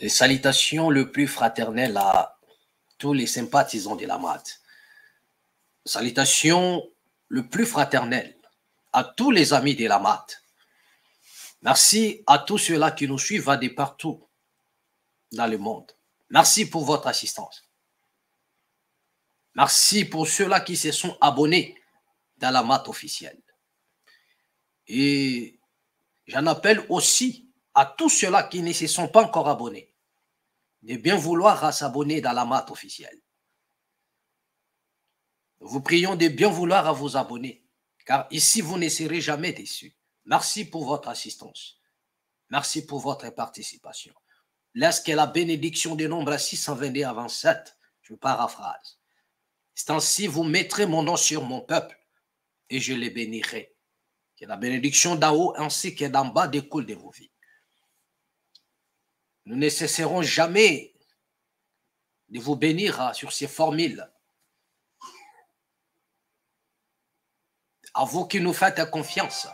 Et salutations le plus fraternelles à tous les sympathisants de la MAD. Salutations le plus fraternelles à tous les amis de la MAD. Merci à tous ceux-là qui nous suivent de partout dans le monde. Merci pour votre assistance. Merci pour ceux-là qui se sont abonnés dans la MAD officielle. Et j'en appelle aussi à tous ceux-là qui ne se sont pas encore abonnés de bien vouloir s'abonner dans la MAD officielle. Nous vous prions de bien vouloir à vous abonner, car ici, vous ne serez jamais déçus. Merci pour votre assistance. Merci pour votre participation. Lorsque la bénédiction des nombres 622 à 27, je paraphrase. C'est ainsi, vous mettrez mon nom sur mon peuple et je les bénirai. Que la bénédiction d'en haut ainsi que d'en bas découle de vos vies. Nous ne cesserons jamais de vous bénir sur ces formules. À vous qui nous faites confiance,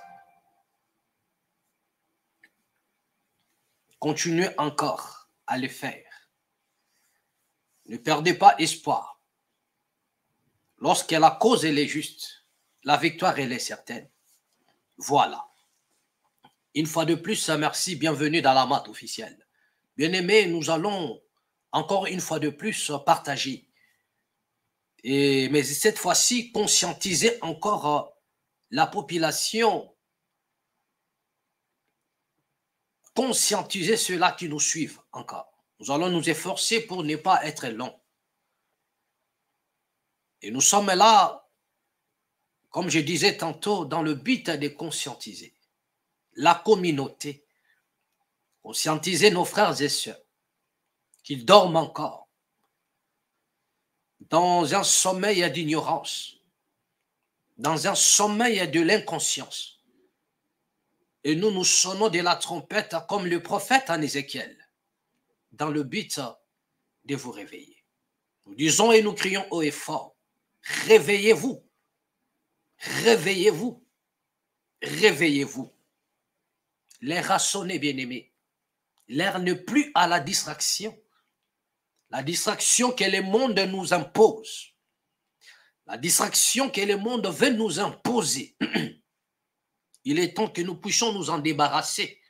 continuez encore à le faire. Ne perdez pas espoir. Lorsque la cause elle est juste, la victoire elle est certaine. Voilà. Une fois de plus, merci, bienvenue dans la MAD officielle. Bien-aimés, nous allons encore une fois de plus partager. Mais cette fois-ci, conscientiser encore la population, conscientiser ceux-là qui nous suivent encore. Nous allons nous efforcer pour ne pas être longs. Et nous sommes là, comme je disais tantôt, dans le but de conscientiser la communauté, conscientiser nos frères et sœurs qu'ils dorment encore dans un sommeil d'ignorance, dans un sommeil de l'inconscience. Et nous nous sonnons de la trompette comme le prophète en Ézéchiel, dans le but de vous réveiller. Nous disons et nous crions haut et fort, réveillez-vous, réveillez-vous, réveillez-vous. L'air a sonné, bien-aimés. L'air n'est plus à la distraction. La distraction que le monde nous impose. La distraction que le monde veut nous imposer. Il est temps que nous puissions nous en débarrasser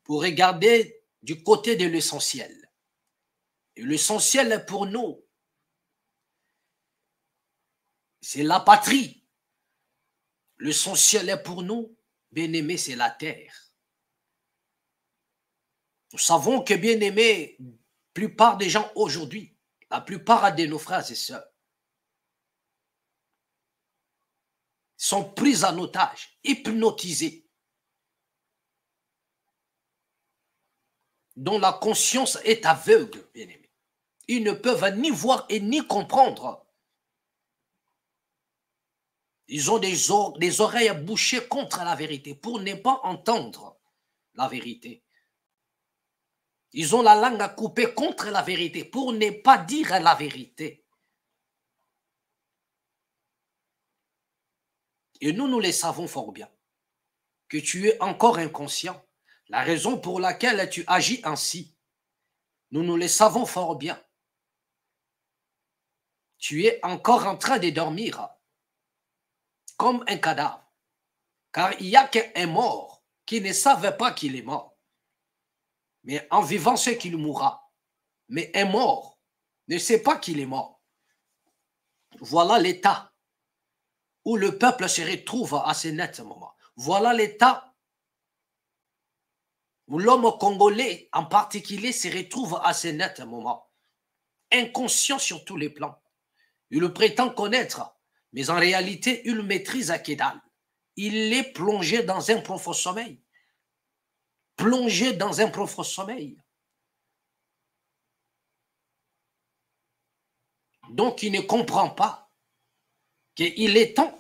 pour regarder du côté de l'essentiel. Et l'essentiel pour nous, c'est la patrie. L'essentiel pour nous, bien-aimés, c'est la terre. Nous savons que, bien-aimés, la plupart des gens aujourd'hui, la plupart de nos frères et sœurs, sont pris en otage, hypnotisés, dont la conscience est aveugle, bien-aimés. Ils ne peuvent ni voir et ni comprendre. Ils ont des oreilles bouchées contre la vérité pour ne pas entendre la vérité. Ils ont la langue à couper contre la vérité pour ne pas dire la vérité. Et nous le savons fort bien, que tu es encore inconscient. La raison pour laquelle tu agis ainsi, nous le savons fort bien. Tu es encore en train de dormir comme un cadavre. Car il n'y a qu'un mort qui ne savait pas qu'il est mort. Mais en vivant, c'est qu'il mourra. Mais un mort ne sait pas qu'il est mort. Voilà l'état où le peuple se retrouve à ce net moment. Voilà l'état où l'homme congolais en particulier se retrouve à ce net moment. Inconscient sur tous les plans. Il prétend connaître, mais en réalité, il maîtrise à que dalle. Il est plongé dans un profond sommeil. Plongé dans un profond sommeil. Donc, il ne comprend pas qu'il est temps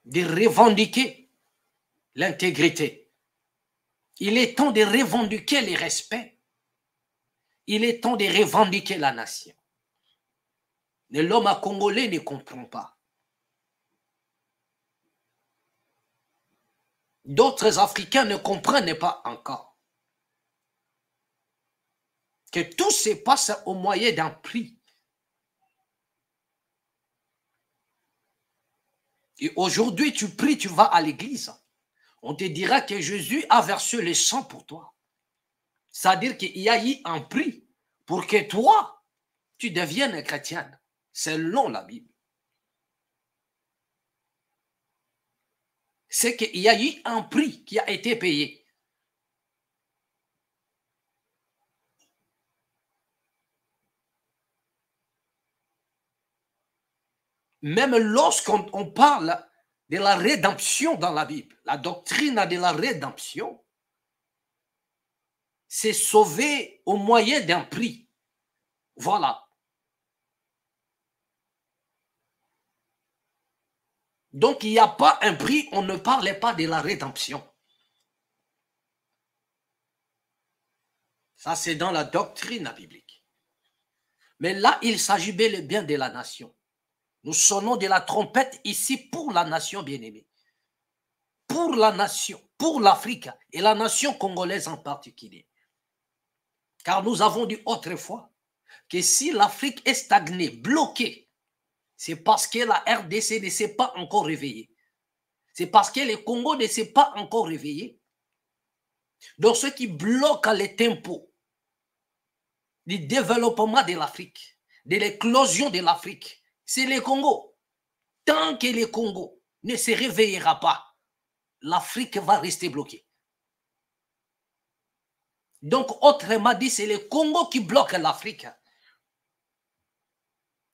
de revendiquer l'intégrité. Il est temps de revendiquer le respect. Il est temps de revendiquer la nation. Mais l'homme congolais ne comprend pas. D'autres Africains ne comprennent pas encore. que tout se passe au moyen d'un prix. Et aujourd'hui, tu pries, tu vas à l'église. On te dira que Jésus a versé le sang pour toi. C'est-à-dire qu'il y a eu un prix pour que toi, tu deviennes chrétienne, selon la Bible. C'est qu'il y a eu un prix qui a été payé. Même lorsqu'on parle de la rédemption dans la Bible, la doctrine de la rédemption, c'est sauvé au moyen d'un prix. Voilà. Donc, il n'y a pas un prix, on ne parlait pas de la rédemption. Ça, c'est dans la doctrine biblique. Mais là, il s'agit bel et bien de la nation. Nous sonnons de la trompette ici pour la nation bien-aimée. Pour la nation, pour l'Afrique et la nation congolaise en particulier. Car nous avons dit autrefois que si l'Afrique est stagnée, bloquée, c'est parce que la RDC ne s'est pas encore réveillée. C'est parce que le Congo ne s'est pas encore réveillé. Donc ce qui bloque les tempos du développement de l'Afrique, de l'éclosion de l'Afrique, c'est le Congo. Tant que le Congo ne se réveillera pas, l'Afrique va rester bloquée. Donc, autrement dit, c'est le Congo qui bloque l'Afrique.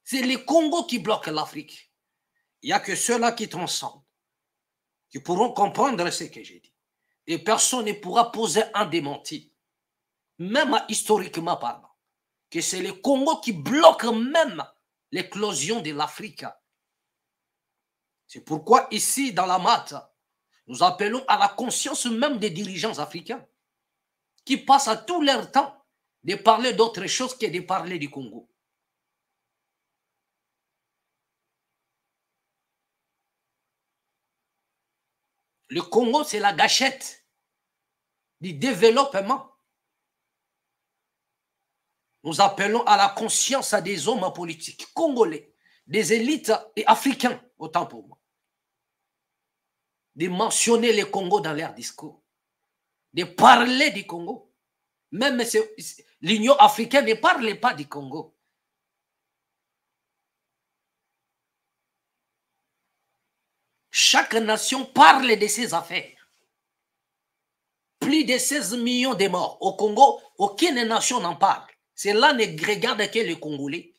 C'est le Congo qui bloque l'Afrique. Il n'y a que ceux-là qui transcendent, qui pourront comprendre ce que j'ai dit. Et personne ne pourra poser un démenti, même historiquement parlant, que c'est le Congo qui bloque même l'éclosion de l'Afrique. C'est pourquoi ici, dans la MAT, nous appelons à la conscience même des dirigeants africains qui passent à tout leur temps de parler d'autre chose que de parler du Congo. Le Congo, c'est la gâchette du développement. Nous appelons à la conscience à des hommes politiques congolais, des élites et africains, autant pour moi, de mentionner le Congo dans leur discours, de parler du Congo. Même l'Union africaine ne parle pas du Congo. Chaque nation parle de ses affaires. Plus de 16 millions de morts au Congo, aucune nation n'en parle. Cela ne regarde que les Congolais.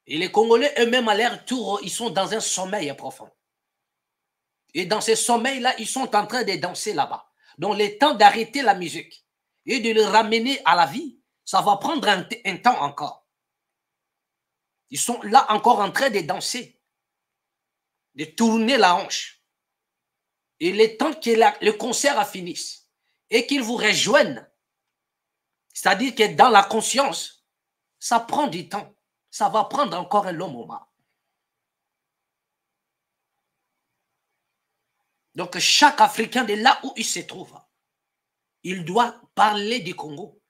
Et les Congolais eux-mêmes, à leur tour, ils sont dans un sommeil profond. Et dans ce sommeil-là, ils sont en train de danser là-bas. Donc, le temps d'arrêter la musique et de le ramener à la vie, ça va prendre un temps encore. Ils sont là encore en train de danser, de tourner la hanche. Et le temps que le concert a fini et qu'ils vous rejoignent, c'est-à-dire que dans la conscience, ça prend du temps. Ça va prendre encore un long moment. Donc, chaque Africain de là où il se trouve, il doit parler du Congo.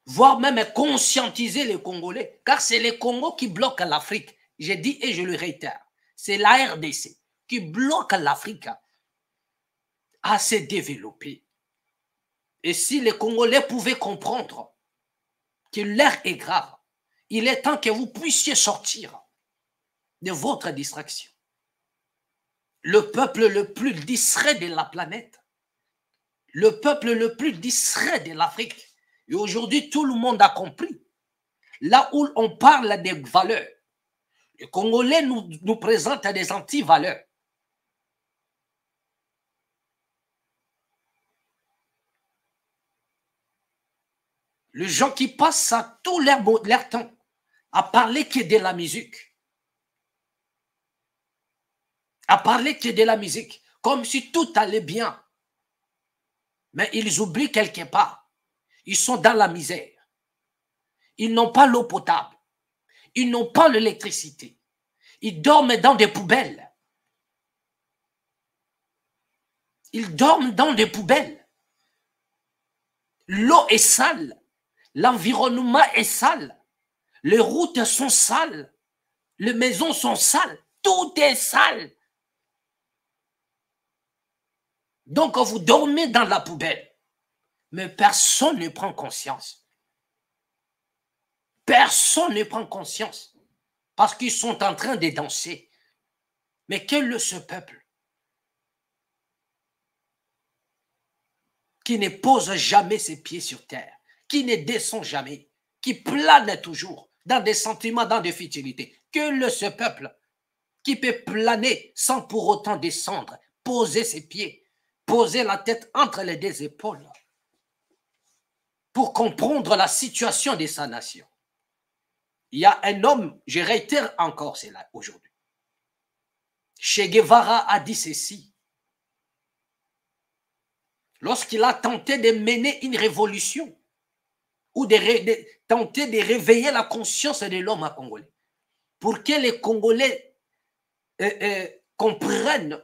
Voire même conscientiser les Congolais, car c'est le Congo qui bloque l'Afrique. J'ai dit et je le réitère, c'est la RDC qui bloque l'Afrique à se développer. Et si les Congolais pouvaient comprendre que l'heure est grave, il est temps que vous puissiez sortir de votre distraction. Le peuple le plus distrait de la planète, le peuple le plus distrait de l'Afrique. Et aujourd'hui, tout le monde a compris. Là où on parle des valeurs, les Congolais nous présentent des anti-valeurs. Les gens qui passent à tout leur temps à parler que de la musique. À parler que de la musique. Comme si tout allait bien. Mais ils oublient quelque part. Ils sont dans la misère. Ils n'ont pas l'eau potable. Ils n'ont pas l'électricité. Ils dorment dans des poubelles. Ils dorment dans des poubelles. L'eau est sale, l'environnement est sale, les routes sont sales, les maisons sont sales, tout est sale. Donc vous dormez dans la poubelle, mais personne ne prend conscience. Personne ne prend conscience parce qu'ils sont en train de danser. Mais quel est ce peuple qui ne pose jamais ses pieds sur terre, qui ne descend jamais, qui plane toujours dans des sentiments, dans des futilités? Quel est ce peuple qui peut planer sans pour autant descendre, poser ses pieds, poser la tête entre les deux épaules pour comprendre la situation de sa nation? Il y a un homme, je réitère encore cela aujourd'hui. Che Guevara a dit ceci. Lorsqu'il a tenté de mener une révolution ou de tenter de réveiller la conscience de l'homme congolais pour que les Congolais comprennent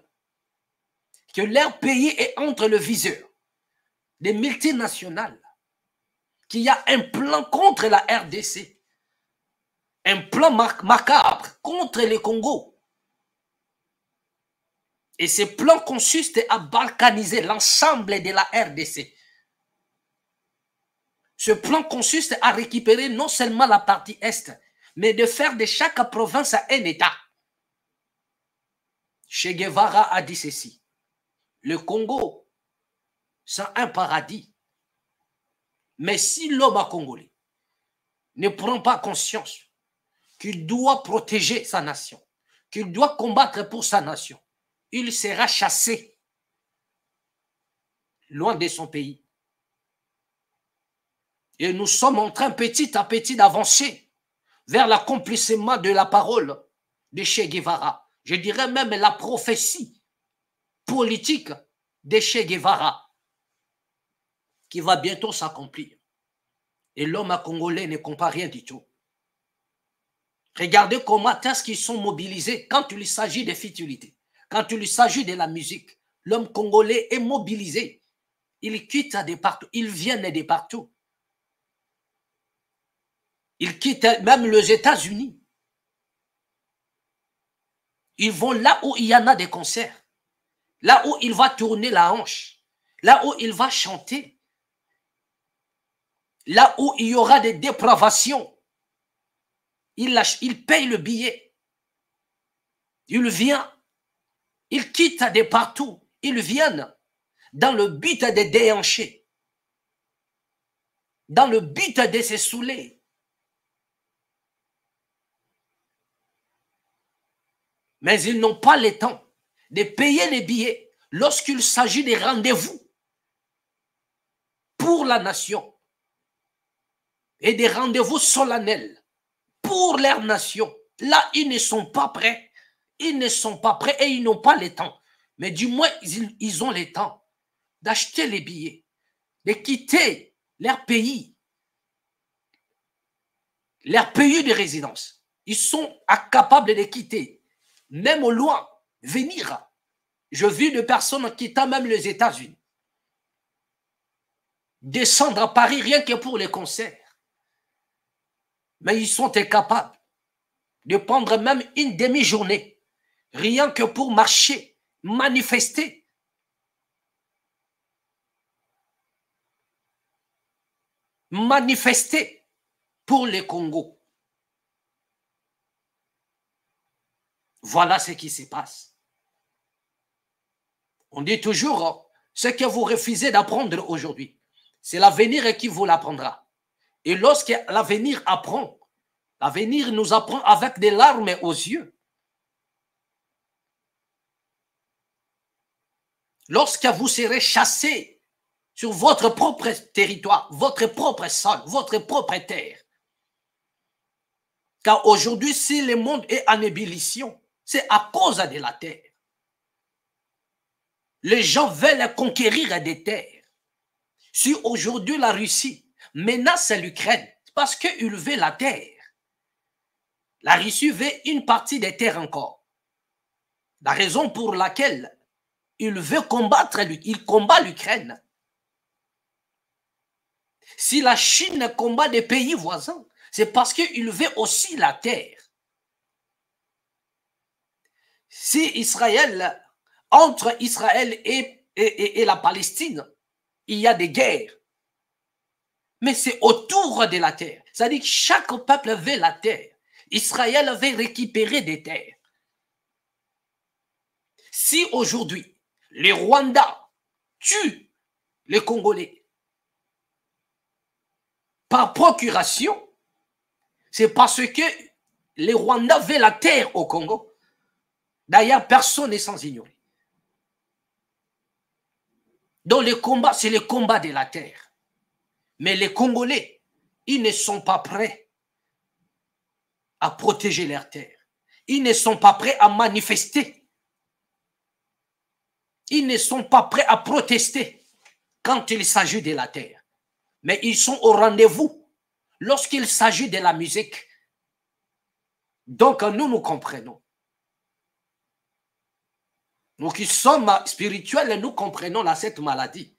que leur pays est entre le viseur des multinationales, qu'il y a un plan contre la RDC, un plan macabre contre le Congo. Et ce plan consiste à balkaniser l'ensemble de la RDC. Ce plan consiste à récupérer non seulement la partie Est, mais de faire de chaque province un État. Che Guevara a dit ceci. Le Congo, c'est un paradis. Mais si l'homme congolais ne prend pas conscience qu'il doit protéger sa nation, qu'il doit combattre pour sa nation, il sera chassé loin de son pays. Et nous sommes en train petit à petit d'avancer vers l'accomplissement de la parole de Che Guevara. Je dirais même la prophétie politique de Che Guevara qui va bientôt s'accomplir. Et l'homme congolais ne comprend rien du tout. Regardez comment est-ce qu'ils sont mobilisés quand il s'agit des futilités. Quand il s'agit de la musique, l'homme congolais est mobilisé. Il quitte de partout, ils viennent de partout. Ils quittent même les États-Unis. Ils vont là où il y en a des concerts, là où il va tourner la hanche, là où il va chanter, là où il y aura des dépravations. Il paye le billet. Il vient. Ils quittent de partout. Ils viennent dans le but de déhancher, dans le but de se saouler. Mais ils n'ont pas le temps de payer les billets lorsqu'il s'agit des rendez-vous pour la nation et des rendez-vous solennels pour leur nation. Là, ils ne sont pas prêts. Ils ne sont pas prêts et ils n'ont pas le temps. Mais du moins, ils ont le temps d'acheter les billets, de quitter leur pays de résidence. Ils sont incapables de quitter, même au loin, venir. Je vis de personnes quittant même les États-Unis, descendre à Paris rien que pour les concerts. Mais ils sont incapables de prendre même une demi-journée, rien que pour marcher, manifester. Manifester pour le Congo. Voilà ce qui se passe. On dit toujours, ce que vous refusez d'apprendre aujourd'hui, c'est l'avenir qui vous l'apprendra. Et lorsque l'avenir apprend, l'avenir nous apprend avec des larmes aux yeux. Lorsque vous serez chassé sur votre propre territoire, votre propre sol, votre propre terre. Car aujourd'hui, si le monde est en ébullition, c'est à cause de la terre. Les gens veulent conquérir des terres. Si aujourd'hui la Russie menace l'Ukraine, c'est parce qu'il veut la terre. La Russie veut une partie des terres encore. La raison pour laquelle il veut combattre, il combat l'Ukraine. Si la Chine combat des pays voisins, c'est parce qu'il veut aussi la terre. Si Israël, entre Israël et la Palestine, il y a des guerres, mais c'est autour de la terre. C'est-à-dire que chaque peuple veut la terre. Israël veut récupérer des terres. Si aujourd'hui, les Rwandais tuent les Congolais par procuration, c'est parce que les Rwandais veulent la terre au Congo. D'ailleurs, personne n'est sans ignorer. Donc le combat, c'est le combat de la terre. Mais les Congolais, ils ne sont pas prêts à protéger leur terre. Ils ne sont pas prêts à manifester. Ils ne sont pas prêts à protester quand il s'agit de la terre. Mais ils sont au rendez-vous lorsqu'il s'agit de la musique. Donc nous comprenons. Nous qui sommes spirituels, nous comprenons cette maladie.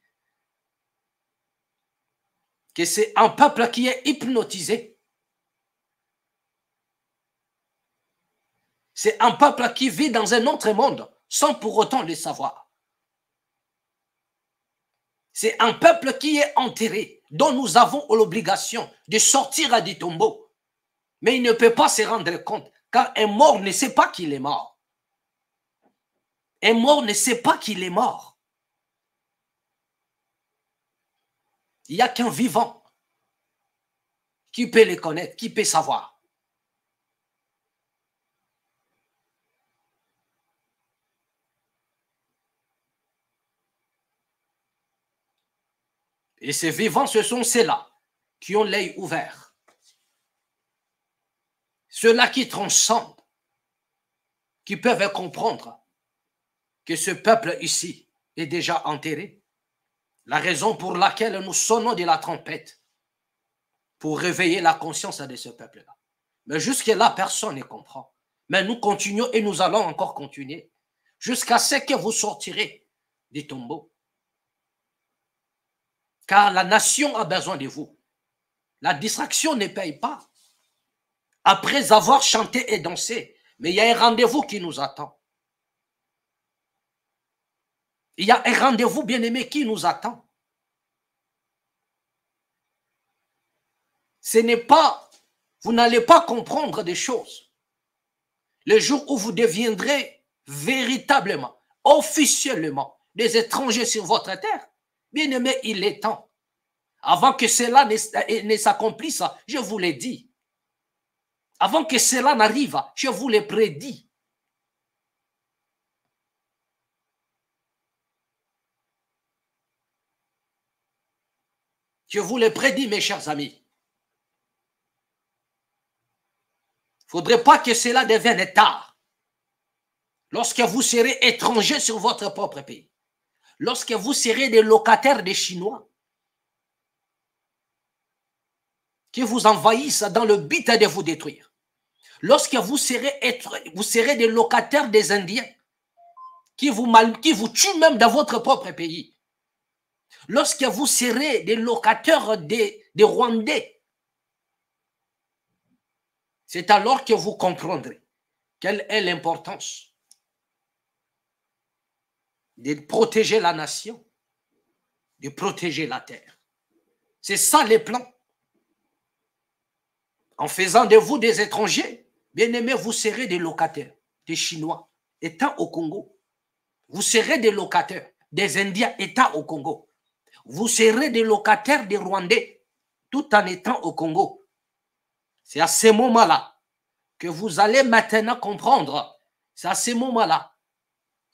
Que c'est un peuple qui est hypnotisé. C'est un peuple qui vit dans un autre monde sans pour autant le savoir. C'est un peuple qui est enterré, dont nous avons l'obligation de sortir du tombeau. Mais il ne peut pas se rendre compte, car un mort ne sait pas qu'il est mort. Un mort ne sait pas qu'il est mort. Il n'y a qu'un vivant qui peut le connaître, qui peut savoir. Et ces vivants, ce sont ceux-là qui ont l'œil ouvert. Ceux-là qui transcendent, qui peuvent comprendre que ce peuple ici est déjà enterré. La raison pour laquelle nous sonnons de la trompette, pour réveiller la conscience de ce peuple-là. Mais jusque-là, personne ne comprend. Mais nous continuons et nous allons encore continuer jusqu'à ce que vous sortirez du tombeau. Car la nation a besoin de vous. La distraction ne paye pas. Après avoir chanté et dansé, mais il y a un rendez-vous qui nous attend. Il y a un rendez-vous bien-aimé qui nous attend. Ce n'est pas, vous n'allez pas comprendre des choses. Le jour où vous deviendrez véritablement, officiellement, des étrangers sur votre terre, bien-aimé, il est temps. Avant que cela ne s'accomplisse, je vous l'ai dit. Avant que cela n'arrive, je vous l'ai prédit. Je vous l'ai prédit, mes chers amis. Il ne faudrait pas que cela devienne tard. Lorsque vous serez étranger sur votre propre pays, lorsque vous serez des locataires des Chinois, qui vous envahissent dans le but de vous détruire, lorsque vous serez des locataires des Indiens, qui vous tuent même dans votre propre pays, lorsque vous serez des locataires des Rwandais, c'est alors que vous comprendrez quelle est l'importance de protéger la nation, de protéger la terre. C'est ça les plans. En faisant de vous des étrangers, bien aimés, vous serez des locataires, des Chinois, étant au Congo. Vous serez des locataires, des Indiens, étant au Congo. Vous serez des locataires des Rwandais, tout en étant au Congo. C'est à ce moment-là que vous allez maintenant comprendre. C'est à ce moment-là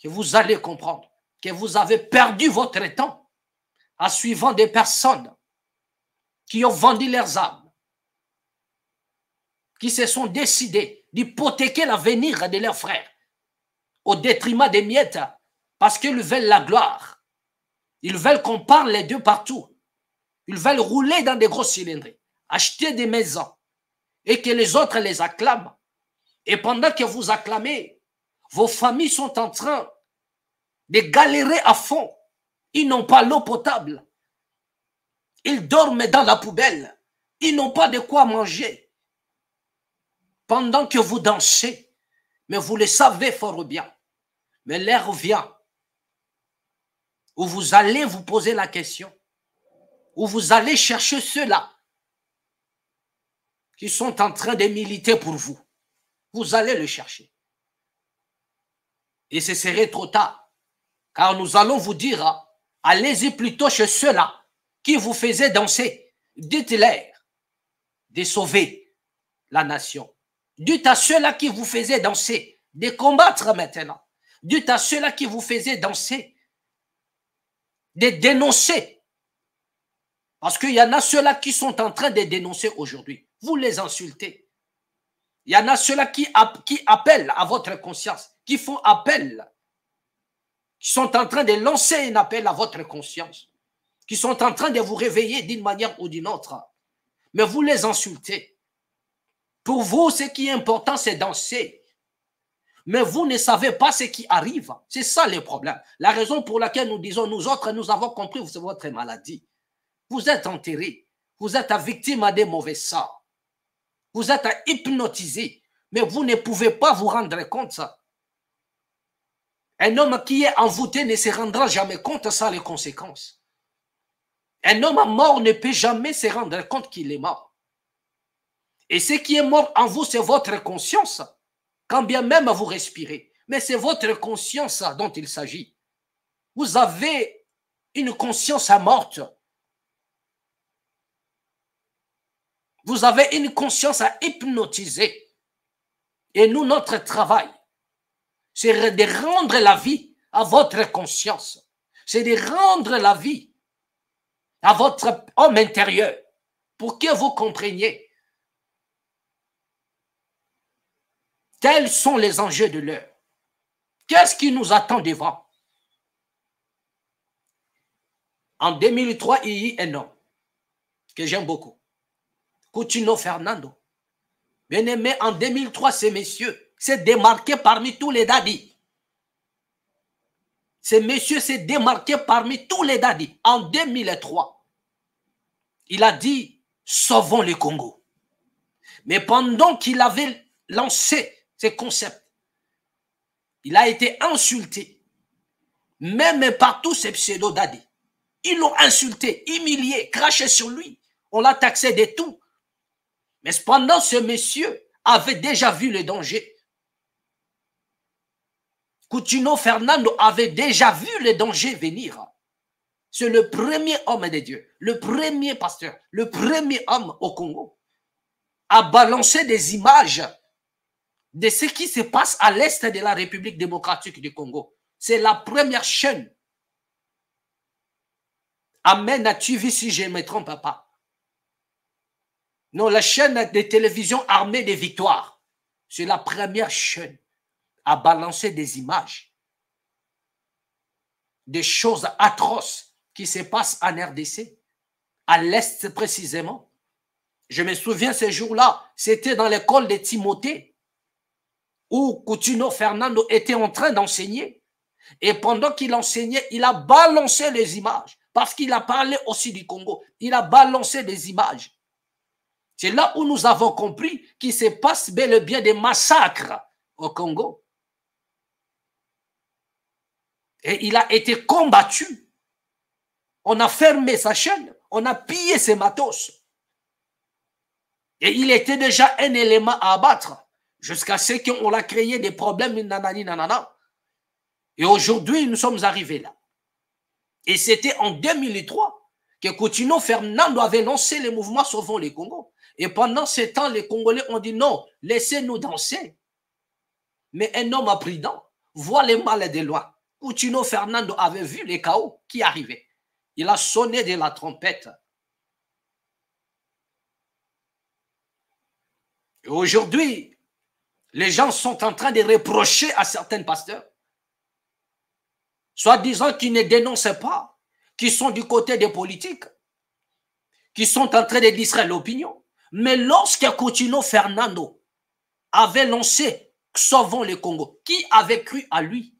que vous allez comprendre que vous avez perdu votre temps en suivant des personnes qui ont vendu leurs âmes, qui se sont décidés d'hypothéquer l'avenir de leurs frères au détriment des miettes parce qu'ils veulent la gloire. Ils veulent qu'on parle les deux partout. Ils veulent rouler dans des gros cylindres, acheter des maisons et que les autres les acclament. Et pendant que vous acclamez, vos familles sont en train de galérer à fond. Ils n'ont pas l'eau potable. Ils dorment dans la poubelle. Ils n'ont pas de quoi manger. Pendant que vous dansez, mais vous le savez fort bien. Mais l'heure vient où vous allez vous poser la question, où vous allez chercher ceux-là qui sont en train de militer pour vous. Vous allez le chercher. Et ce serait trop tard, car nous allons vous dire, allez-y plutôt chez ceux-là qui vous faisaient danser. Dites-leur de sauver la nation. Dites à ceux-là qui vous faisaient danser de combattre maintenant. Dites à ceux-là qui vous faisaient danser de dénoncer. Parce qu'il y en a ceux-là qui sont en train de dénoncer aujourd'hui. Vous les insultez. Il y en a ceux-là qui appellent à votre conscience, qui font appel, qui sont en train de lancer un appel à votre conscience, qui sont en train de vous réveiller d'une manière ou d'une autre. Mais vous les insultez. Pour vous, ce qui est important, c'est danser. Mais vous ne savez pas ce qui arrive. C'est ça le problème. La raison pour laquelle nous disons, nous autres, nous avons compris votre maladie. Vous êtes enterrés. Vous êtes victime des mauvais sorts. Vous êtes hypnotisé. Mais vous ne pouvez pas vous rendre compte de ça. Un homme qui est envoûté ne se rendra jamais compte sans les conséquences. Un homme mort ne peut jamais se rendre compte qu'il est mort. Et ce qui est mort en vous, c'est votre conscience. Quand bien même vous respirez. Mais c'est votre conscience dont il s'agit. Vous avez une conscience morte. Vous avez une conscience à hypnotiser. Et nous, notre travail, c'est de rendre la vie à votre conscience. C'est de rendre la vie à votre homme intérieur pour que vous compreniez quels sont les enjeux de l'heure. Qu'est-ce qui nous attend devant? En 2003, il y a un homme que j'aime beaucoup. Coutinho Fernando. Bien aimé, en 2003, ce monsieur s'est démarqué parmi tous les dadis. Ce monsieur s'est démarqué parmi tous les dadis. En 2003, il a dit, sauvons le Congo. Mais pendant qu'il avait lancé ce concept, il a été insulté, même par tous ces pseudo-dadis. Ils l'ont insulté, humilié, craché sur lui. On l'a taxé de tout. Mais cependant, ce monsieur avait déjà vu le danger. Coutinho Fernando avait déjà vu le danger venir. C'est le premier homme de Dieu, le premier pasteur, le premier homme au Congo à balancer des images de ce qui se passe à l'est de la République démocratique du Congo. C'est la première chaîne. Amen, as-tu vu si je ne me trompe pas? Non, la chaîne de télévision Armée des Victoires. C'est la première chaîne à balancer des images, des choses atroces qui se passent en RDC, à l'Est précisément. Je me souviens ces jours-là, c'était dans l'école de Timothée, où Coutinho Fernando était en train d'enseigner. Et pendant qu'il enseignait, il a balancé les images, parce qu'il a parlé aussi du Congo. Il a balancé des images. C'est là où nous avons compris qu'il se passe bel et bien des massacres au Congo. Et il a été combattu. On a fermé sa chaîne, on a pillé ses matos. Et il était déjà un élément à abattre, jusqu'à ce qu'on l'a créé des problèmes, nanani, nanana. Et aujourd'hui, nous sommes arrivés là. Et c'était en 2003 que Coutinho Fernando avait lancé le mouvement Sauvons les Congo. Et pendant ce temps, les Congolais ont dit non, laissez-nous danser. Mais un homme prudent voit les mal de loin. Coutinho Fernando avait vu les chaos qui arrivaient. Il a sonné de la trompette. Et aujourd'hui, les gens sont en train de reprocher à certains pasteurs, soit disant qu'ils ne dénoncent pas, qui sont du côté des politiques, qui sont en train de distraire l'opinion. Mais lorsque Coutinho Fernando avait lancé Sauvons le Congo, qui avait cru à lui?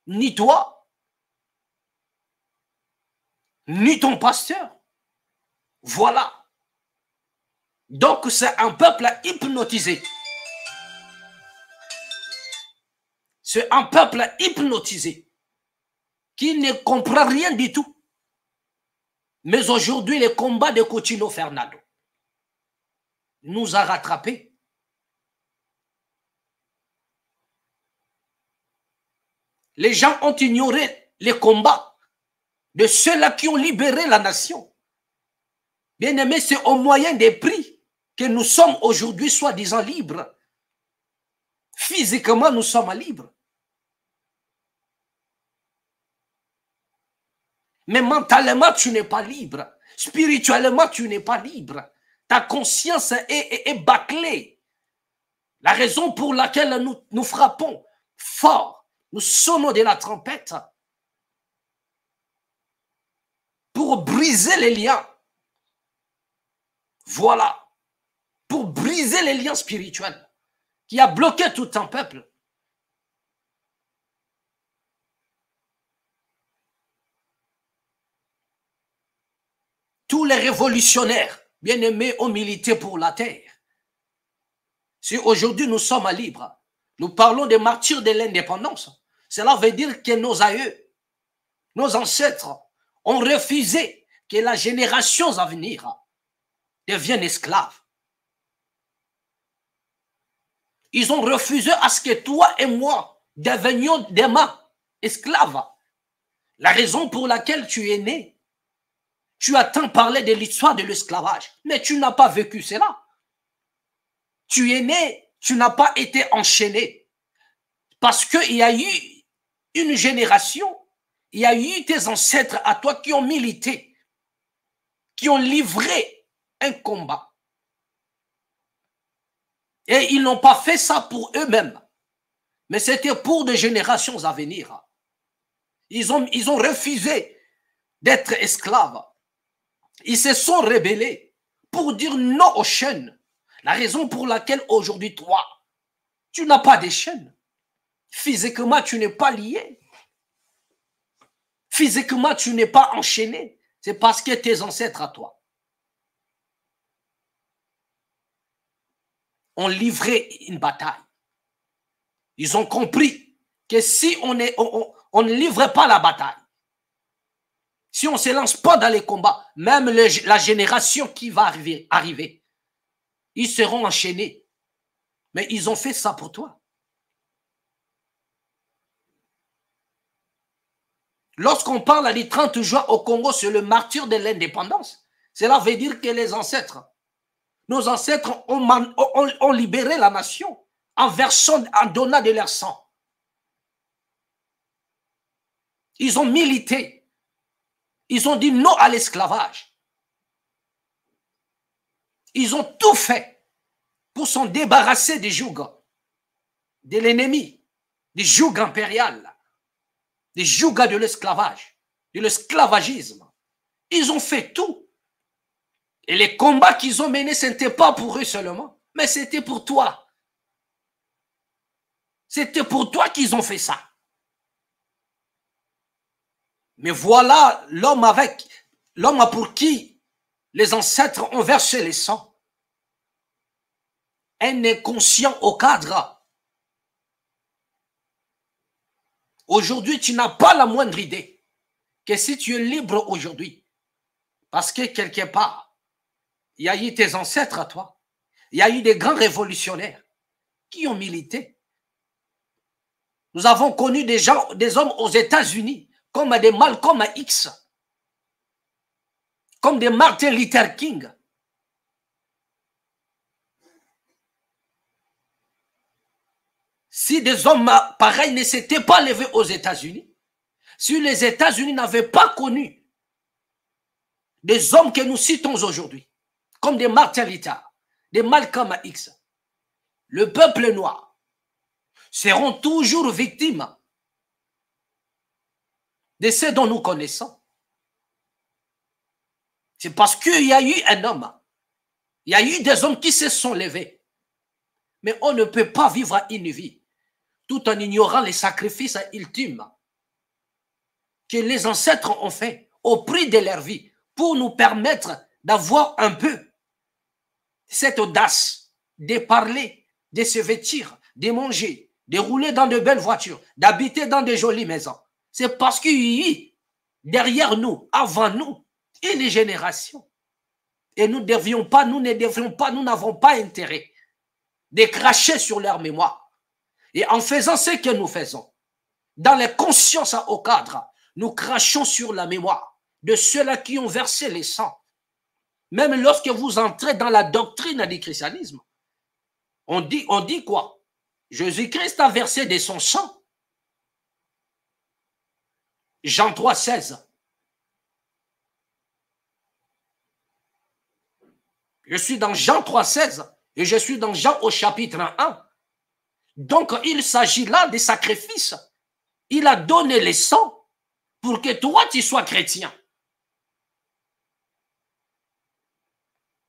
Ni toi, ni ton pasteur. Voilà. Donc c'est un peuple hypnotisé. C'est un peuple hypnotisé qui ne comprend rien du tout. Mais aujourd'hui, le combat de Coutinho Fernando nous a rattrapés. Les gens ont ignoré les combats de ceux-là qui ont libéré la nation. Bien aimé, c'est au moyen des prix que nous sommes aujourd'hui soi-disant libres. Physiquement, nous sommes libres. Mais mentalement, tu n'es pas libre. Spirituellement, tu n'es pas libre. Ta conscience est bâclée. La raison pour laquelle nous frappons fort, nous sonnons de la trompette pour briser les liens. Voilà. Pour briser les liens spirituels qui a bloqué tout un peuple. Tous les révolutionnaires, bien-aimés, ont milité pour la terre. Si aujourd'hui nous sommes libres, nous parlons des martyrs de l'indépendance, cela veut dire que nos aïeux, nos ancêtres ont refusé que la génération à venir devienne esclave. Ils ont refusé à ce que toi et moi devenions demain esclaves. La raison pour laquelle tu es né, tu as tant parlé de l'histoire de l'esclavage, mais tu n'as pas vécu cela. Tu es né, tu n'as pas été enchaîné. Parce qu'il y a eu une génération, il y a eu tes ancêtres à toi qui ont milité, qui ont livré un combat. Et ils n'ont pas fait ça pour eux-mêmes, mais c'était pour des générations à venir. Ils ont refusé d'être esclaves. Ils se sont rebellés pour dire non aux chaînes. La raison pour laquelle aujourd'hui, toi, tu n'as pas de chaînes. Physiquement, tu n'es pas lié. Physiquement, tu n'es pas enchaîné. C'est parce que tes ancêtres à toi ont livré une bataille. Ils ont compris que si on ne livre pas la bataille, si on ne se lance pas dans les combats, même la génération qui va arriver, ils seront enchaînés. Mais ils ont fait ça pour toi. Lorsqu'on parle du 30 juin au Congo, c'est le martyr de l'indépendance. Cela veut dire que les ancêtres, nos ancêtres ont libéré la nation en versant, en donnant de leur sang. Ils ont milité. Ils ont dit non à l'esclavage. Ils ont tout fait pour s'en débarrasser des jougs, de l'ennemi, des jougs impériales, des jougs de l'esclavage, de l'esclavagisme. Ils ont fait tout. Et les combats qu'ils ont menés, ce n'était pas pour eux seulement, mais c'était pour toi. C'était pour toi qu'ils ont fait ça. Mais voilà l'homme pour qui les ancêtres ont versé les sangs. Un inconscient au cadre. Aujourd'hui, tu n'as pas la moindre idée que si tu es libre aujourd'hui, parce que quelque part, il y a eu tes ancêtres à toi, il y a eu des grands révolutionnaires qui ont milité. Nous avons connu des hommes aux États-Unis, comme des Malcolm X, comme des Martin Luther King. Si des hommes pareils ne s'étaient pas levés aux États-Unis, si les États-Unis n'avaient pas connu des hommes que nous citons aujourd'hui, comme des Martin Luther, des Malcolm X, le peuple noir seront toujours victimes de ce dont nous connaissons. C'est parce qu'il y a eu un homme, il y a eu des hommes qui se sont levés. Mais on ne peut pas vivre une vie tout en ignorant les sacrifices ultimes que les ancêtres ont fait au prix de leur vie pour nous permettre d'avoir un peu cette audace de parler, de se vêtir, de manger, de rouler dans de belles voitures, d'habiter dans de jolies maisons. C'est parce qu'il y a derrière nous, avant nous, une génération. Et nous ne devrions pas, nous n'avons pas intérêt de cracher sur leur mémoire. Et en faisant ce que nous faisons, dans les consciences au cadre, nous crachons sur la mémoire de ceux-là qui ont versé le sang. Même lorsque vous entrez dans la doctrine du christianisme, on dit quoi? Jésus-Christ a versé de son sang. Jean 3, 16. Je suis dans Jean 3, 16 et je suis dans Jean au chapitre 1. Donc, il s'agit là des sacrifices. Il a donné le sang pour que toi, tu sois chrétien.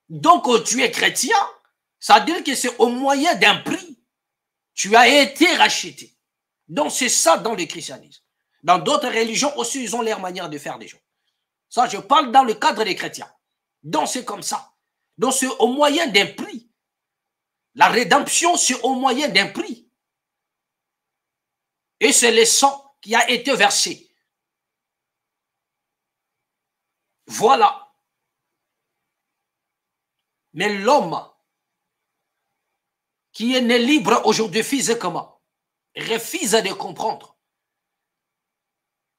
Donc, tu es chrétien, ça veut dire que c'est au moyen d'un prix. Tu as été racheté. Donc, c'est ça dans le christianisme. Dans d'autres religions aussi, ils ont leur manière de faire des choses. Ça, je parle dans le cadre des chrétiens. Donc, c'est comme ça. Donc, c'est au moyen d'un prix. La rédemption, c'est au moyen d'un prix. Et c'est le sang qui a été versé. Voilà. Mais l'homme qui est né libre aujourd'hui physiquement refuse de comprendre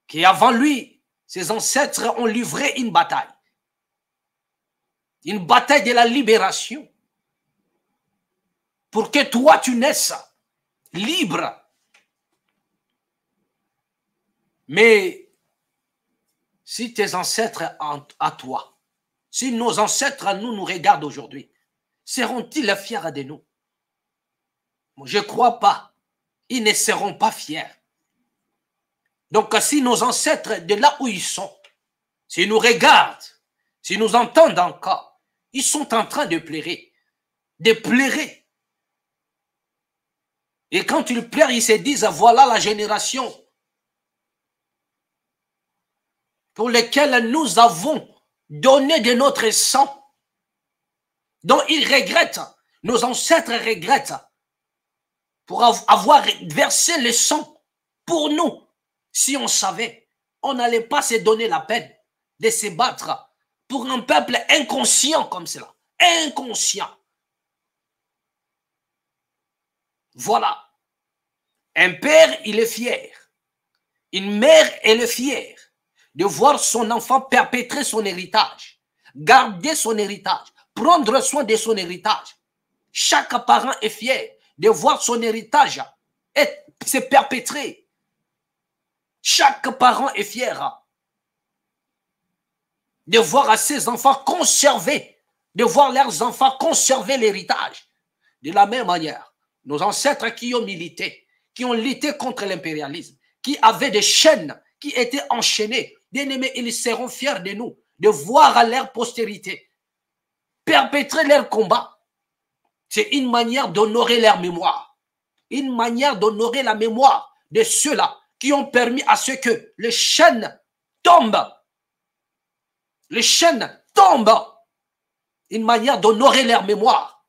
qu'avant lui, ses ancêtres ont livré une bataille de la libération pour que toi tu naisses libre. Mais si tes ancêtres à toi, si nos ancêtres à nous regardent aujourd'hui, seront-ils fiers de nous? Je ne crois pas. Ils ne seront pas fiers. Donc, si nos ancêtres, de là où ils sont, s'ils nous regardent, s'ils nous entendent encore, ils sont en train de pleurer. De pleurer. Et quand ils pleurent, ils se disent, voilà la génération pour laquelle nous avons donné de notre sang. Donc, ils regrettent, nos ancêtres regrettent pour avoir versé le sang pour nous. Si on savait, on n'allait pas se donner la peine de se battre pour un peuple inconscient comme cela. Inconscient. Voilà. Un père, il est fier. Une mère, elle est fière de voir son enfant perpétrer son héritage, garder son héritage, prendre soin de son héritage. Chaque parent est fier de voir son héritage se perpétrer. Chaque parent est fier de voir à ses enfants conserver, de voir leurs enfants conserver l'héritage. De la même manière, nos ancêtres qui ont milité, qui ont lutté contre l'impérialisme, qui avaient des chaînes, qui étaient enchaînées, bien aimés, ils seront fiers de nous, de voir à leur postérité perpétrer leur combat. C'est une manière d'honorer leur mémoire, une manière d'honorer la mémoire de ceux-là qui ont permis à ce que les chaînes tombent. Les chaînes tombent. Une manière d'honorer leur mémoire,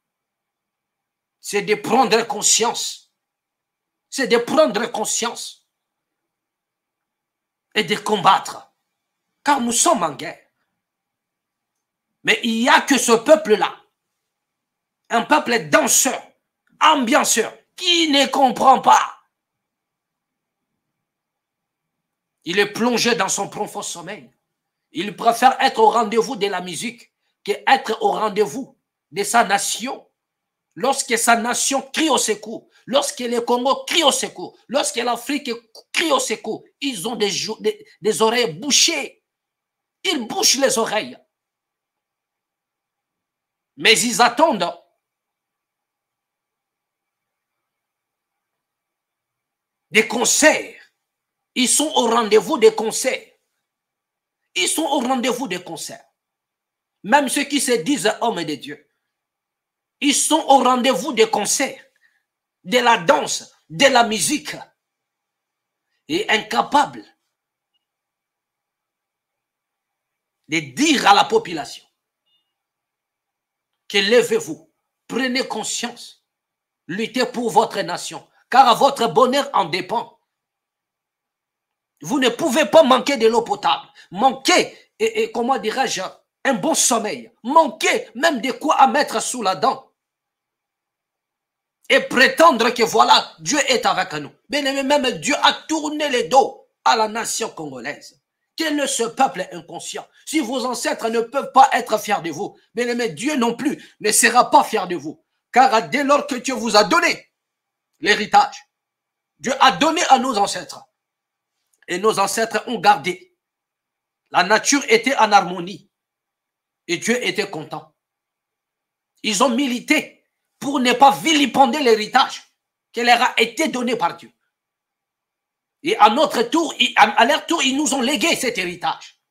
c'est de prendre conscience. C'est de prendre conscience et de combattre. Car nous sommes en guerre. Mais il n'y a que ce peuple-là, un peuple danseur, ambianceur, qui ne comprend pas. Il est plongé dans son profond sommeil. Il préfère être au rendez-vous de la musique qu'être au rendez-vous de sa nation. Lorsque sa nation crie au secours, lorsque le Congo crie au secours, lorsque l'Afrique crie au secours, ils ont des oreilles bouchées. Ils bouchent les oreilles. Mais ils attendent. Des concerts. Ils sont au rendez-vous des concerts. Ils sont au rendez-vous des concerts. Même ceux qui se disent hommes de Dieu. Ils sont au rendez-vous des concerts, de la danse, de la musique. Et incapables de dire à la population que levez-vous, prenez conscience, luttez pour votre nation, car votre bonheur en dépend. Vous ne pouvez pas manquer de l'eau potable, manquer, comment dirais-je, un bon sommeil, manquer même de quoi à mettre sous la dent et prétendre que voilà, Dieu est avec nous. Mais même Dieu a tourné les dos à la nation congolaise. Quel est ce peuple inconscient? Si vos ancêtres ne peuvent pas être fiers de vous, mais Dieu non plus ne sera pas fier de vous. Car dès lors que Dieu vous a donné l'héritage, Dieu a donné à nos ancêtres. Et nos ancêtres ont gardé. La nature était en harmonie. Et Dieu était content. Ils ont milité pour ne pas vilipender l'héritage qui leur a été donné par Dieu. Et à notre tour, à leur tour, ils nous ont légué cet héritage.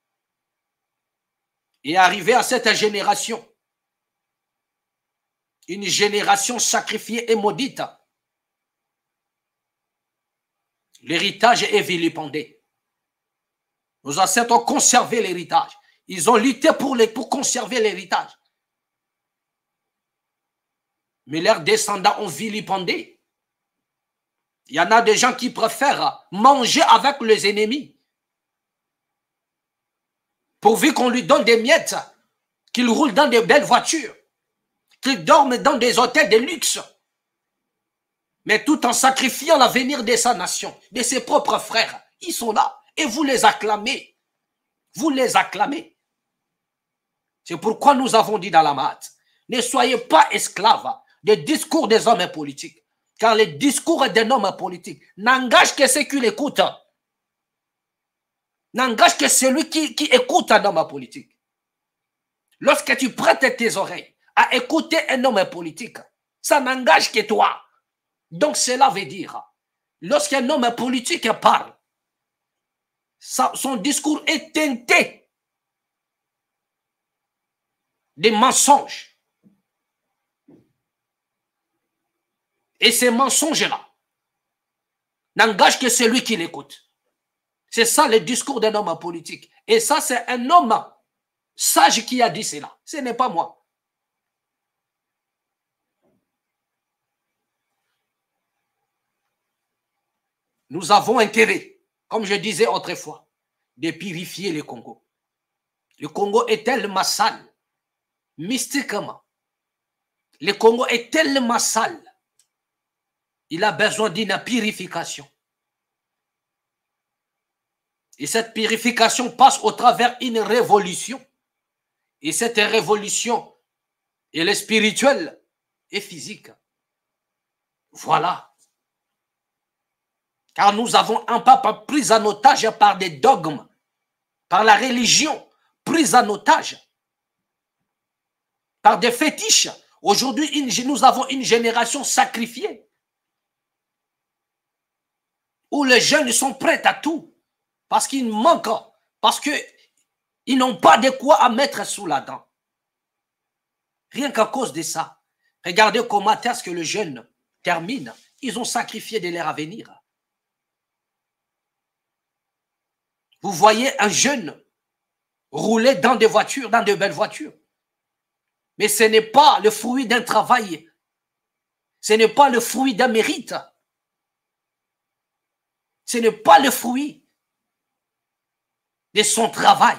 Et arrivé à cette génération, une génération sacrifiée et maudite, l'héritage est vilipendé. Nos ancêtres ont conservé l'héritage. Ils ont lutté pour conserver l'héritage. Mais leurs descendants ont vilipendé. Il y en a des gens qui préfèrent manger avec les ennemis. Pourvu qu'on lui donne des miettes, qu'il roule dans de belles voitures, qu'il dorme dans des hôtels de luxe, mais tout en sacrifiant l'avenir de sa nation, de ses propres frères. Ils sont là et vous les acclamez. Vous les acclamez. C'est pourquoi nous avons dit dans la Maat, ne soyez pas esclaves des discours des hommes politiques. Car les discours d'un homme politique n'engagent que ceux qui l'écoutent. N'engagent que celui qui écoute un homme politique. Lorsque tu prêtes tes oreilles à écouter un homme politique, ça n'engage que toi. Donc cela veut dire, lorsqu'un homme politique parle, son discours est teinté de mensonges. Et ces mensonges-là n'engagent que celui qui l'écoute. C'est ça le discours d'un homme politique. Et ça, c'est un homme sage qui a dit cela. Ce n'est pas moi. Nous avons intérêt, comme je disais autrefois, de purifier le Congo. Le Congo est tellement sale, mystiquement. Le Congo est tellement sale. Il a besoin d'une purification. Et cette purification passe au travers d'une révolution. Et cette révolution, elle est spirituelle et physique. Voilà. Car nous avons un peuple pris en otage par des dogmes, par la religion, pris en otage, par des fétiches. Aujourd'hui, nous avons une génération sacrifiée, où les jeunes sont prêts à tout, parce qu'ils manquent, parce qu'ils n'ont pas de quoi à mettre sous la dent. Rien qu'à cause de ça. Regardez comment est-ce que le jeune termine. Ils ont sacrifié de leur avenir. Vous voyez un jeune rouler dans des voitures, dans de belles voitures. Mais ce n'est pas le fruit d'un travail. Ce n'est pas le fruit d'un mérite. Ce n'est pas le fruit de son travail.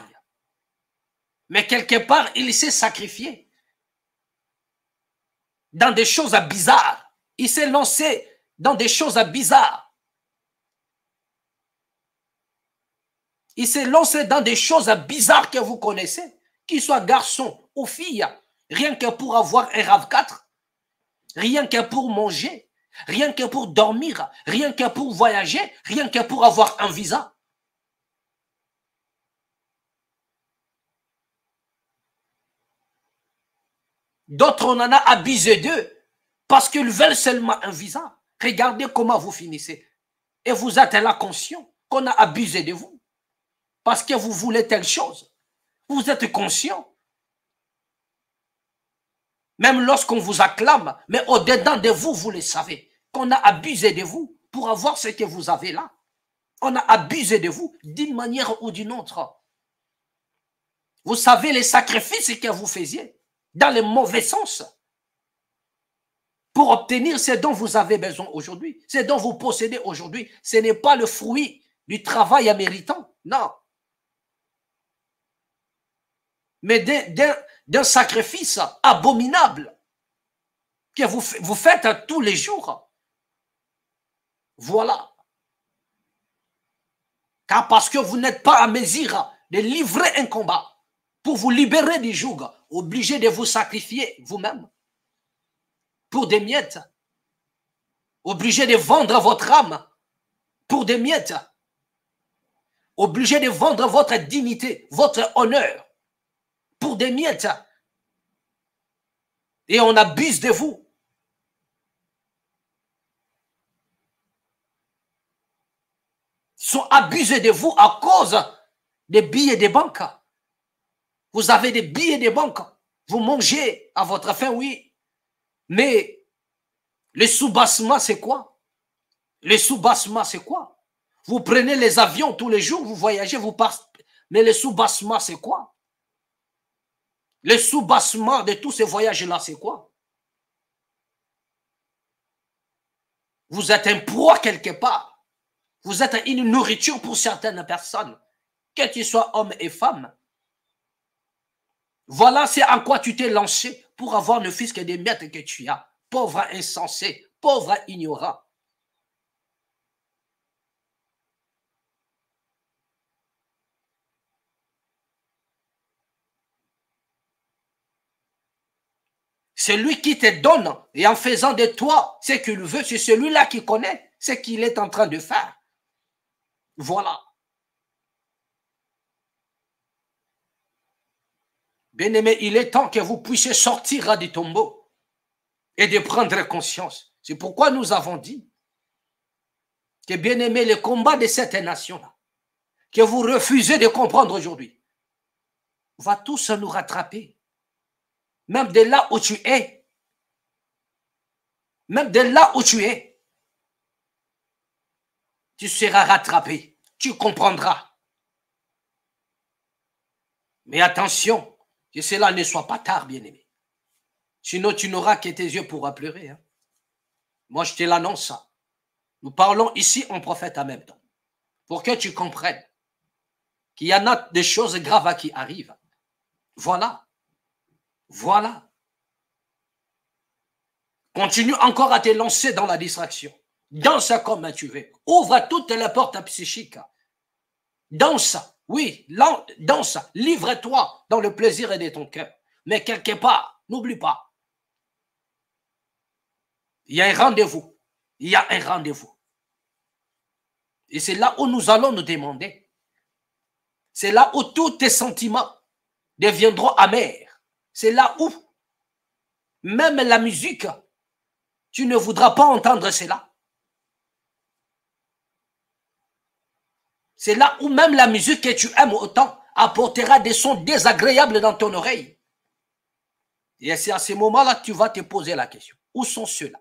Mais quelque part, il s'est sacrifié dans des choses bizarres. Il s'est lancé dans des choses bizarres. Il s'est lancé dans des choses bizarres que vous connaissez, qu'il soit garçon ou fille, rien que pour avoir un RAV4, rien que pour manger, rien que pour dormir, rien que pour voyager, rien que pour avoir un visa. D'autres, on en a abusé d'eux parce qu'ils veulent seulement un visa. Regardez comment vous finissez. Et vous êtes là conscient qu'on a abusé de vous parce que vous voulez telle chose. Vous êtes conscient. Même lorsqu'on vous acclame, mais au-dedans de vous, vous le savez, qu'on a abusé de vous pour avoir ce que vous avez là. On a abusé de vous d'une manière ou d'une autre. Vous savez les sacrifices que vous faisiez dans le mauvais sens pour obtenir ce dont vous avez besoin aujourd'hui, ce dont vous possédez aujourd'hui. Ce n'est pas le fruit du travail méritant, non. Mais d'un sacrifice abominable que vous faites tous les jours. Voilà. Car parce que vous n'êtes pas à mesure de livrer un combat pour vous libérer du joug, obligé de vous sacrifier vous-même pour des miettes, obligé de vendre votre âme pour des miettes, obligé de vendre votre dignité, votre honneur pour des miettes. Et on abuse de vous. Ils sont abusés de vous à cause des billets de banque. Vous avez des billets de banque. Vous mangez à votre faim, oui. Mais le sous-bassement, c'est quoi? Le sous-bassement, c'est quoi? Vous prenez les avions tous les jours, vous voyagez, vous partez. Mais le sous-bassement, c'est quoi? Le sous-bassement de tous ces voyages-là, c'est quoi? Vous êtes un proie quelque part. Vous êtes une nourriture pour certaines personnes, que tu sois homme et femme. Voilà, c'est en quoi tu t'es lancé pour avoir ne fût-ce que des miettes que tu as. Pauvre insensé, pauvre ignorant. Celui qui te donne et en faisant de toi ce qu'il veut, c'est celui-là qui connaît ce qu'il est en train de faire. Voilà. Bien-aimé, il est temps que vous puissiez sortir du tombeau et de prendre conscience. C'est pourquoi nous avons dit que, bien-aimé, le combat de cette nation-là, que vous refusez de comprendre aujourd'hui, va tous nous rattraper. Même de là où tu es. Même de là où tu es. Tu seras rattrapé. Tu comprendras. Mais attention, que cela ne soit pas tard, bien-aimé. Sinon, tu n'auras que tes yeux pour pleurer. Hein. Moi, je te l'annonce. Nous parlons ici en prophète en même temps. Pour que tu comprennes qu'il y en a des choses graves qui arrivent. Voilà. Voilà. Continue encore à te lancer dans la distraction. Danse comme tu veux. Ouvre toutes les portes psychiques. Danse. Oui, danse. Livre-toi dans le plaisir de ton cœur. Mais quelque part, n'oublie pas. Il y a un rendez-vous. Il y a un rendez-vous. Et c'est là où nous allons nous demander. C'est là où tous tes sentiments deviendront amers. C'est là où même la musique, tu ne voudras pas entendre cela. C'est là où même la musique que tu aimes autant apportera des sons désagréables dans ton oreille. Et c'est à ce moment-là que tu vas te poser la question. Où sont ceux-là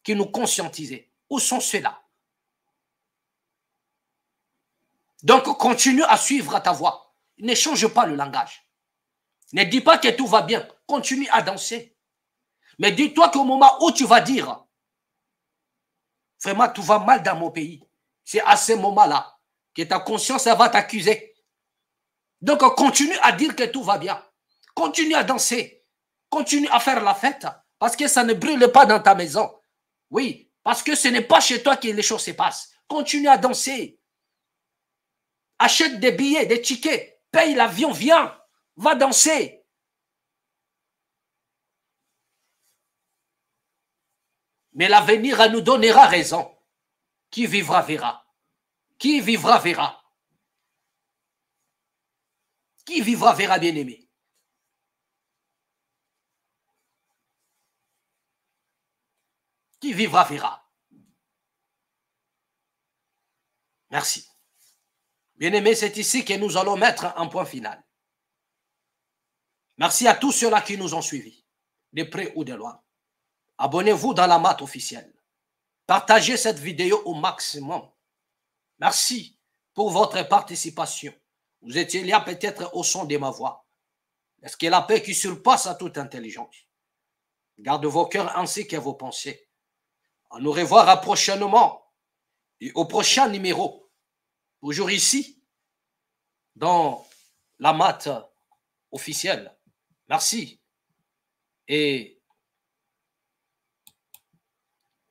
qui nous conscientisaient? Où sont ceux-là? Donc, continue à suivre ta voix. Ne change pas le langage. Ne dis pas que tout va bien. Continue à danser. Mais dis-toi qu'au moment où tu vas dire vraiment tout va mal dans mon pays, c'est à ce moment-là que ta conscience va t'accuser. Donc, continue à dire que tout va bien. Continue à danser. Continue à faire la fête. Parce que ça ne brûle pas dans ta maison. Oui, parce que ce n'est pas chez toi que les choses se passent. Continue à danser. Achète des billets, des tickets. Paye l'avion, viens. Va danser. Mais l'avenir nous donnera raison. Qui vivra verra. Qui vivra verra. Qui vivra verra, bien-aimé. Qui vivra verra. Merci. Bien-aimé, c'est ici que nous allons mettre un point final. Merci à tous ceux-là qui nous ont suivis, de près ou de loin. Abonnez-vous dans la MAT officielle. Partagez cette vidéo au maximum. Merci pour votre participation. Vous étiez là peut-être au son de ma voix. Est-ce que la paix qui surpasse à toute intelligence garde vos cœurs ainsi que vos pensées. À nous revoir prochainement et au prochain numéro. Toujours ici, dans la mat officielle. Merci et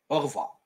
au revoir.